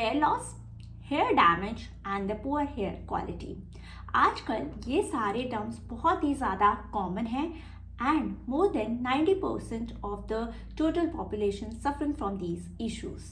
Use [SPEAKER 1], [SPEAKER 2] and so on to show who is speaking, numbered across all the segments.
[SPEAKER 1] Hair loss, hair damage and the poor hair quality. आजकल ये सारे टर्म्स बहुत ही ज़्यादा कॉमन हैं and more than 90% of the total population suffering from these issues.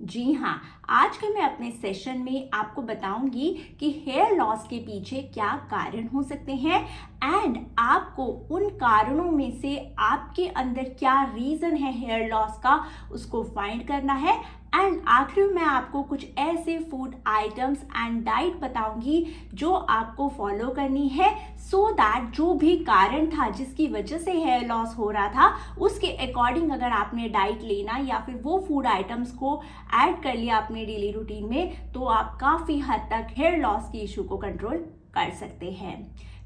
[SPEAKER 1] जी हाँ, आज के मैं अपने सेशन में आपको बताऊंगी कि हेयर लॉस के पीछे क्या कारण हो सकते हैं एंड आपको उन कारणों में से आपके अंदर क्या रीज़न है हेयर लॉस का उसको फाइंड करना है। एंड आखिर में मैं आपको कुछ ऐसे फूड आइटम्स एंड डाइट बताऊंगी जो आपको फॉलो करनी है सो दैट जो भी कारण था जिसकी वजह से हेयर लॉस हो रहा था उसके अकॉर्डिंग अगर आपने डाइट लेना या फिर वो फूड आइटम्स को ऐड कर लिया अपने डेली रूटीन में तो आप काफ़ी हद तक हेयर लॉस की इशू को कंट्रोल कर सकते हैं।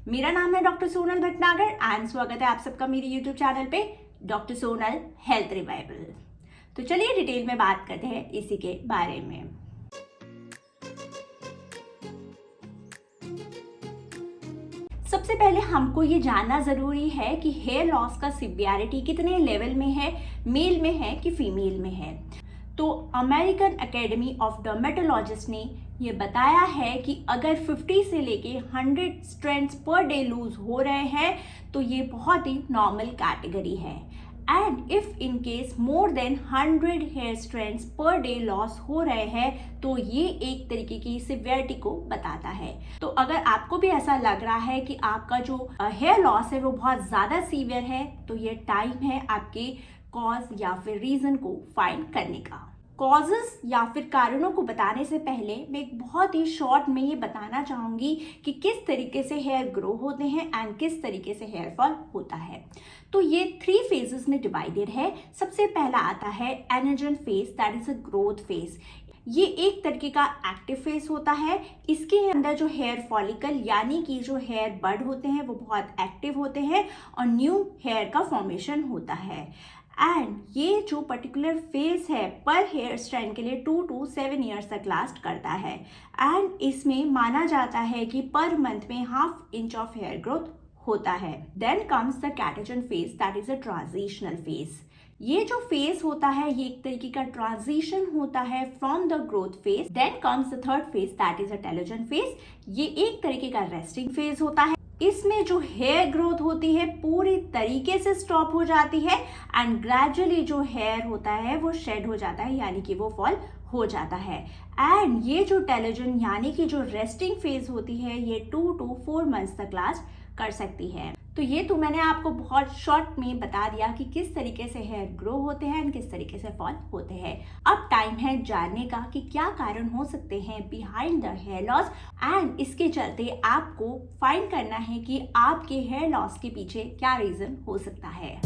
[SPEAKER 1] मेरा नाम है डॉक्टर सोनल भटनागर एंड स्वागत है आप सबका मेरे यूट्यूब चैनल पे डॉक्टर सोनल हेल्थ रिवाइवल। तो चलिए डिटेल में बात करते हैं इसी के बारे में। सबसे पहले हमको ये जानना ज़रूरी है कि हेयर लॉस का सिवियरिटी कितने लेवल में है, मेल में है कि फीमेल में है। तो अमेरिकन एकेडमी ऑफ डर्मेटोलॉजिस्ट ने ये बताया है कि अगर 50 से लेके 100 स्ट्रैंड्स पर डे लूज हो रहे हैं तो ये बहुत ही नॉर्मल कैटेगरी है। And if in case more than 100 hair strands per day loss हो रहे हैं तो ये एक तरीके की सिवियरिटी को बताता है। तो अगर आपको भी ऐसा लग रहा है कि आपका जो हेयर लॉस है वो बहुत ज़्यादा सीवियर है तो ये टाइम है आपके कॉज या फिर रीज़न को फाइंड करने का। कॉजेस या फिर कारणों को बताने से पहले मैं एक बहुत ही शॉर्ट में ये बताना चाहूँगी कि किस तरीके से हेयर ग्रो होते हैं एंड किस तरीके से हेयर फॉल होता है। तो ये 3 फेजेस में डिवाइडेड है। सबसे पहला आता है anagen phase, that is a growth phase. ये एक तरीके का एक्टिव फेज होता है। इसके अंदर जो हेयर फॉलिकल यानी कि जो हेयर बड होते हैं वो बहुत एक्टिव होते हैं और न्यू हेयर का फॉर्मेशन होता है। एंड ये जो पर्टिकुलर फेज है पर हेयर स्ट्रैंड के लिए 2 to 7 ईयर्स तक लास्ट करता है एंड इसमें माना जाता है कि पर मंथ में 1/2 इंच ऑफ हेयर ग्रोथ होता है। Then comes the catagen phase, that is a transitional phase. ये जो फेज होता है ये एक तरीके का ट्रांजिशन होता है from the growth phase. Then comes the third phase, that is a telogen phase. ये एक तरीके का रेस्टिंग फेज होता है। इसमें जो हेयर ग्रोथ होती है पूरी तरीके से स्टॉप हो जाती है एंड ग्रेजुअली जो हेयर होता है वो शेड हो जाता है यानी कि वो फॉल हो जाता है। एंड ये जो टेलोजन यानी कि जो रेस्टिंग फेज होती है ये 2 to 4 मंथ्स तक लास्ट कर सकती है। तो ये तो मैंने आपको बहुत शॉर्ट में बता दिया कि किस तरीके से हेयर ग्रो होते हैं और किस तरीके से फॉल होते हैं। अब टाइम है जानने का कि क्या कारण हो सकते हैं behind the hair loss and इसके चलते आपको फाइंड करना है कि आपके हेयर लॉस के पीछे क्या रीजन हो सकता है।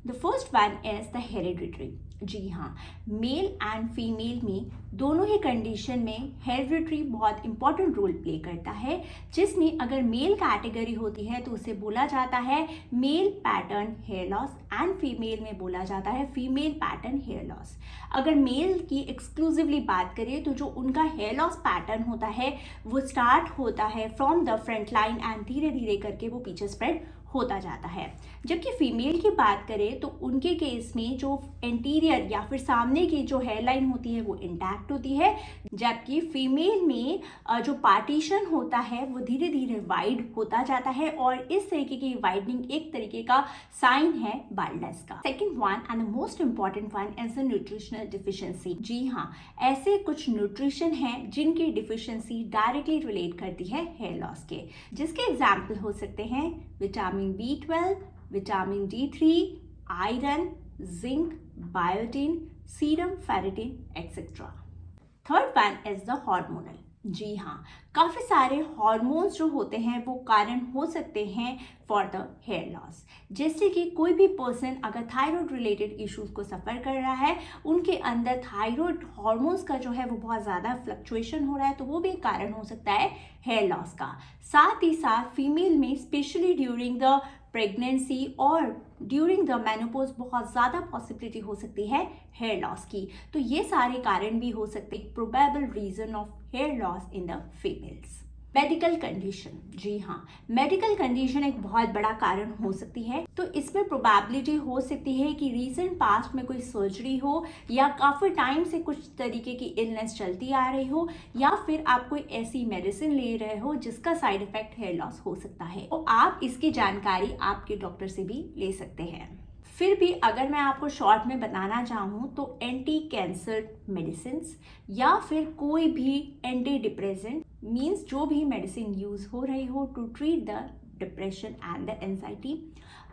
[SPEAKER 1] The first one is the hereditary. जी हाँ, मेल एंड फीमेल में दोनों ही कंडीशन में हेरिडिटरी बहुत इंपॉर्टेंट रोल प्ले करता है, जिसमें अगर मेल कैटेगरी होती है तो उसे बोला जाता है male pattern hair loss and female में बोला जाता है फीमेल पैटर्न हेयर लॉस। अगर मेल की एक्सक्लूसिवली बात करें तो जो उनका हेयर लॉस पैटर्न होता है वो स्टार्ट होता है from the front line and धीरे धीरे करके वो पीछे स्प्रेड होता जाता है। जबकि फीमेल की बात करें तो उनके केस में जो एंटीरियर या फिर सामने की जो हेयर लाइन होती है वो इंटैक्ट होती है, जबकि फीमेल में जो पार्टीशन होता है वो धीरे धीरे वाइड होता जाता है और इस तरीके की वाइडनिंग एक तरीके का साइन है बाल्डनेस का। Second one and the most important one is the nutritional deficiency. जी हाँ, ऐसे कुछ न्यूट्रिशन हैं जिनकी डिफिशियंसी डायरेक्टली रिलेट करती है हेयर लॉस के, जिसके एग्जाम्पल हो सकते हैं vitamin B12, vitamin D3, iron, zinc, biotin, serum ferritin etcetera. Third one is the hormonal. जी हाँ, काफ़ी सारे हार्मोन्स जो होते हैं वो कारण हो सकते हैं फॉर द हेयर लॉस। जैसे कि कोई भी पर्सन अगर थायराइड रिलेटेड इश्यूज को सफ़र कर रहा है, उनके अंदर थायराइड हार्मोन्स का जो है वो बहुत ज़्यादा फ्लक्चुएशन हो रहा है तो वो भी एक कारण हो सकता है हेयर लॉस का। साथ ही साथ फीमेल में स्पेशली ड्यूरिंग द प्रेगनेंसी और ड्यूरिंग द मेनोपॉज बहुत ज़्यादा पॉसिबिलिटी हो सकती है हेयर लॉस की। तो ये सारे कारण भी हो सकते हैं probable reason of hair loss in the females. Medical condition, जी हाँ, मेडिकल कंडीशन एक बहुत बड़ा कारण हो सकती है। तो इसमें प्रोबेबिलिटी हो सकती है कि रीसेंट पास्ट में कोई सर्जरी हो, या काफ़ी टाइम से कुछ तरीके की इलनेस चलती आ रही हो, या फिर आप कोई ऐसी मेडिसिन ले रहे हो जिसका साइड इफेक्ट हेयर लॉस हो सकता है। तो आप इसकी जानकारी आपके डॉक्टर से भी ले सकते हैं। फिर भी अगर मैं आपको शॉर्ट में बताना चाहूँ तो एंटी कैंसर मेडिसिन या फिर कोई भी एंटी डिप्रेसेंट मीन्स जो भी मेडिसिन यूज हो रही हो to treat the depression and the anxiety,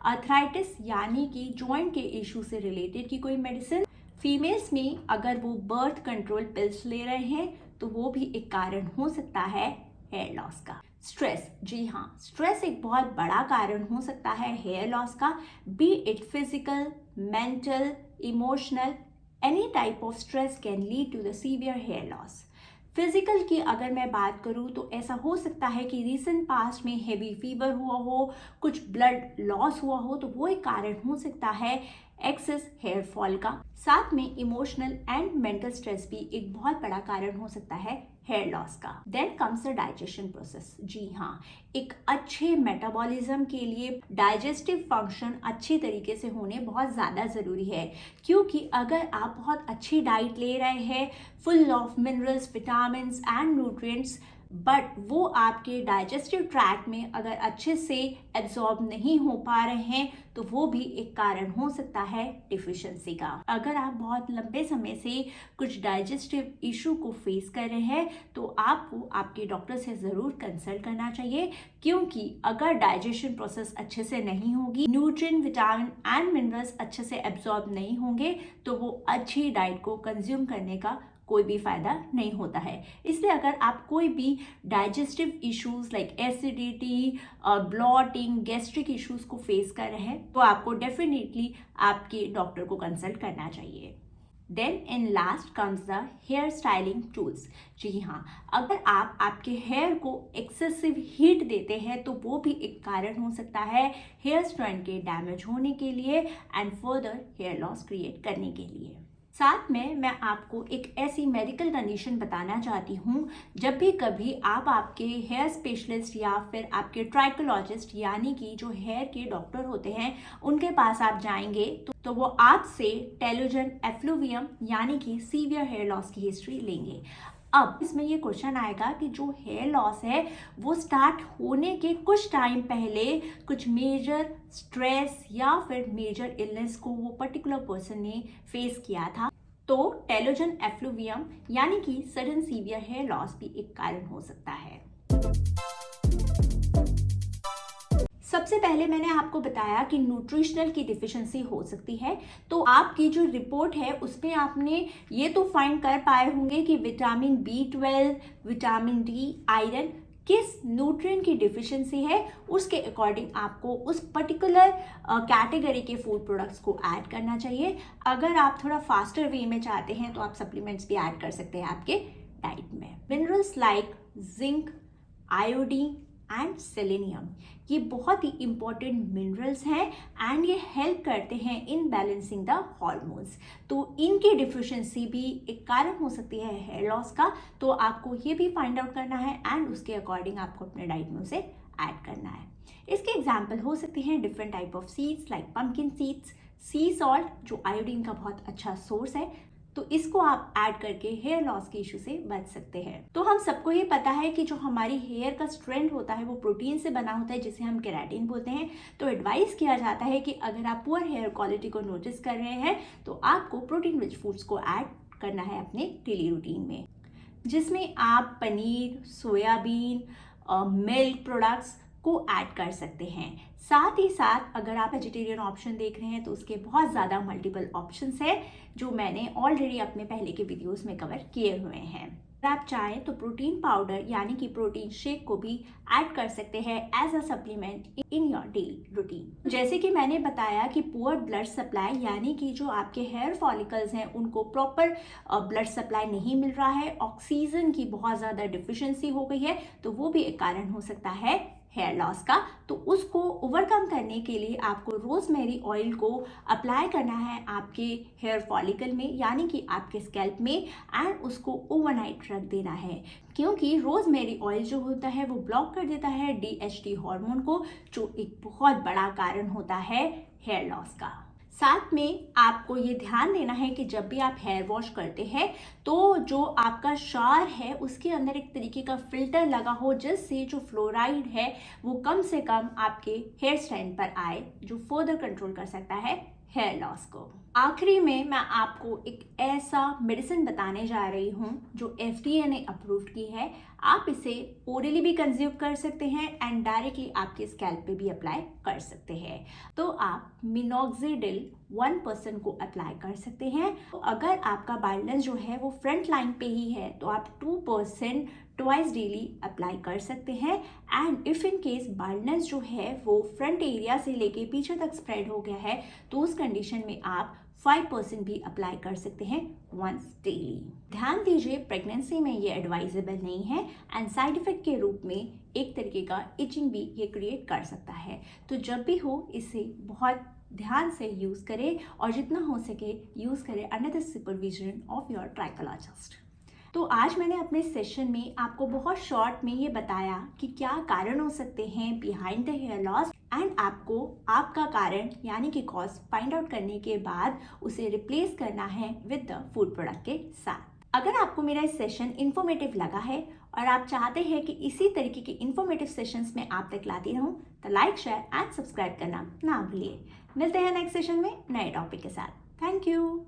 [SPEAKER 1] arthritis यानी कि जॉइंट के इशू से रिलेटेड की कोई मेडिसिन, फीमेल्स में अगर वो बर्थ कंट्रोल पिल्स ले रहे हैं तो वो भी एक कारण हो सकता है हेयर लॉस का। स्ट्रेस, जी हाँ, स्ट्रेस एक बहुत बड़ा कारण हो सकता है हेयर लॉस का, be it physical, mental, emotional, any type of stress can lead to the severe hair loss. Physical की अगर मैं बात करूं तो ऐसा हो सकता है कि रीसेंट पास्ट में हेवी फीवर हुआ हो, कुछ ब्लड लॉस हुआ हो, तो वो एक कारण हो सकता है एक्सेस हेयर फॉल का। साथ में इमोशनल एंड मेंटल स्ट्रेस भी एक बहुत बड़ा कारण हो सकता है हेयर लॉस का। Then comes the digestion process, जी हाँ, एक अच्छे मेटाबॉलिज्म के लिए डाइजेस्टिव फंक्शन अच्छी तरीके से होने बहुत ज़्यादा ज़रूरी है, क्योंकि अगर आप बहुत अच्छी डाइट ले रहे हैं full of minerals, vitamins and nutrients, but वो आपके डाइजेस्टिव ट्रैक्ट में अगर अच्छे से एब्जॉर्ब नहीं हो पा रहे हैं तो वो भी एक कारण हो सकता है डिफिशिएंसी का। अगर आप बहुत लंबे समय से कुछ डाइजेस्टिव इशू को फेस कर रहे हैं तो आपको आपके डॉक्टर से ज़रूर कंसल्ट करना चाहिए, क्योंकि अगर डाइजेशन प्रोसेस अच्छे से नहीं होगी, न्यूट्रिएंट, विटामिन एंड मिनरल्स अच्छे से एब्जॉर्ब नहीं होंगे, तो वो अच्छी डाइट को कंज्यूम करने का कोई भी फायदा नहीं होता है। इसलिए अगर आप कोई भी digestive issues like acidity, blotting, gastric issues को फेस कर रहे हैं तो आपको डेफिनेटली आपके डॉक्टर को कंसल्ट करना चाहिए। Then in last comes the hair styling tools, जी हाँ, अगर आप आपके हेयर को एक्सेसिव हीट देते हैं तो वो भी एक कारण हो सकता है हेयर स्ट्रैंड के डैमेज होने के लिए and further hair loss create करने के लिए। साथ में मैं आपको एक ऐसी मेडिकल कंडीशन बताना चाहती हूँ, जब भी कभी आप आपके हेयर स्पेशलिस्ट या फिर आपके ट्राइकोलॉजिस्ट यानी कि जो हेयर के डॉक्टर होते हैं उनके पास आप जाएंगे तो वो आपसे टेलोजन एफ्लुवियम यानी कि सीवियर हेयर लॉस की हिस्ट्री लेंगे। अब इसमें ये क्वेश्चन आएगा कि जो हेयर लॉस है वो स्टार्ट होने के कुछ टाइम पहले कुछ मेजर स्ट्रेस या फिर मेजर इलनेस को वो पर्टिकुलर पर्सन ने फेस किया था, तो टेलोजन एफ्लुवियम यानी कि सडन सीवियर हेयर लॉस भी एक कारण हो सकता है। सबसे पहले मैंने आपको बताया कि न्यूट्रिशनल की डिफिशिएंसी हो सकती है, तो आपकी जो रिपोर्ट है उसमें आपने ये तो फाइंड कर पाए होंगे कि vitamin B12, vitamin D, iron किस न्यूट्रिएंट की डिफिशिएंसी है, उसके अकॉर्डिंग आपको उस पर्टिकुलर कैटेगरी के फूड प्रोडक्ट्स को ऐड करना चाहिए। अगर आप थोड़ा फास्टर वे में चाहते हैं तो आप सप्लीमेंट्स भी ऐड कर सकते हैं आपके डाइट में। Minerals like zinc, iodine and selenium, ये बहुत ही इंपॉर्टेंट मिनरल्स हैं एंड ये हेल्प करते हैं इन बैलेंसिंग द हार्मोन्स, तो इनकी डिफिशिएंसी भी एक कारण हो सकती है हेयर लॉस का। तो आपको ये भी फाइंड आउट करना है एंड उसके अकॉर्डिंग आपको अपने डाइट में उसे ऐड करना है। इसके एग्जाम्पल हो सकते हैं different type of seeds like pumpkin seeds, C salt जो आयोडीन का बहुत अच्छा सोर्स है, तो इसको आप ऐड करके हेयर लॉस के इशू से बच सकते हैं। तो हम सबको ये पता है कि जो हमारी हेयर का स्ट्रैंड होता है वो प्रोटीन से बना होता है जिसे हम केराटिन बोलते हैं। तो एडवाइस किया जाता है कि अगर आप पुअर हेयर क्वालिटी को नोटिस कर रहे हैं तो आपको प्रोटीन रिच फूड्स को ऐड करना है अपने डेली रूटीन में, जिसमें आप पनीर, सोयाबीन, मिल्क प्रोडक्ट्स को ऐड कर सकते हैं। साथ ही साथ अगर आप वेजिटेरियन ऑप्शन देख रहे हैं तो उसके बहुत ज़्यादा मल्टीपल ऑप्शंस है जो मैंने ऑलरेडी अपने पहले के वीडियोस में कवर किए हुए हैं। अगर आप चाहें तो प्रोटीन पाउडर यानी कि प्रोटीन शेक को भी ऐड कर सकते हैं as a supplement in your daily routine. जैसे कि मैंने बताया कि पुअर ब्लड सप्लाई यानी कि जो आपके हेयर फॉलिकल्स हैं उनको प्रॉपर ब्लड सप्लाई नहीं मिल रहा है, ऑक्सीजन की बहुत ज़्यादा डिफिशिएंसी हो गई है, तो वो भी एक कारण हो सकता है हेयर लॉस का, तो उसको ओवरकम करने के लिए आपको रोजमेरी ऑयल को अप्लाई करना है आपके हेयर फॉलिकल में, यानी कि आपके स्कैल्प में, एंड उसको ओवरनाइट रख देना है, क्योंकि रोजमेरी ऑयल जो होता है वो ब्लॉक कर देता है DHT हार्मोन को, जो एक बहुत बड़ा कारण होता है हेयर लॉस का। साथ में आपको ये ध्यान देना है कि जब भी आप हेयर वॉश करते हैं तो जो आपका शावर है उसके अंदर एक तरीके का फिल्टर लगा हो, जिससे जो फ्लोराइड है वो कम से कम आपके हेयर स्टैंड पर आए, जो फर्दर कंट्रोल कर सकता है हेयर लॉस को। आखिरी में मैं आपको एक ऐसा मेडिसिन बताने जा रही हूँ जो FDA ने अप्रूव की है। आप इसे ओरली भी कंज्यूम कर सकते हैं एंड डायरेक्टली आपके स्कैल्प पे भी अप्लाई कर सकते हैं। तो आप मिनॉक्सिडिल 1% को अप्लाई कर सकते हैं। तो अगर आपका बाइल्डनेस जो है वो फ्रंट लाइन पे ही है तो आप 2% ट्वाइस डेली अप्लाई कर सकते हैं। एंड इफ़ इन केस बाइल्डनेस जो है वो फ्रंट एरिया से लेके पीछे तक स्प्रेड हो गया है तो उस कंडीशन में आप 5% भी अप्लाई कर सकते हैं वंस डेली। ध्यान दीजिए, प्रेगनेंसी में ये एडवाइजेबल नहीं है एंड साइड इफेक्ट के रूप में एक तरीके का इचिंग भी ये क्रिएट कर सकता है। तो जब भी हो इसे बहुत ध्यान से यूज़ करें और जितना हो सके यूज़ करें under the supervision of your trichologist. तो आज मैंने अपने सेशन में आपको बहुत शॉर्ट में ये बताया कि क्या कारण हो सकते हैं behind the hair loss, and आपको आपका कारण यानी कि कॉज फाइंड आउट करने के बाद उसे रिप्लेस करना है विद द फूड प्रोडक्ट के साथ। अगर आपको मेरा इस सेशन इन्फॉर्मेटिव लगा है और आप चाहते हैं कि इसी तरीके के इन्फॉर्मेटिव सेशंस में आप तक लाती रहूं, तो लाइक, शेयर एंड सब्सक्राइब करना ना भूलिए। मिलते हैं नेक्स्ट सेशन में नए टॉपिक के साथ। Thank you.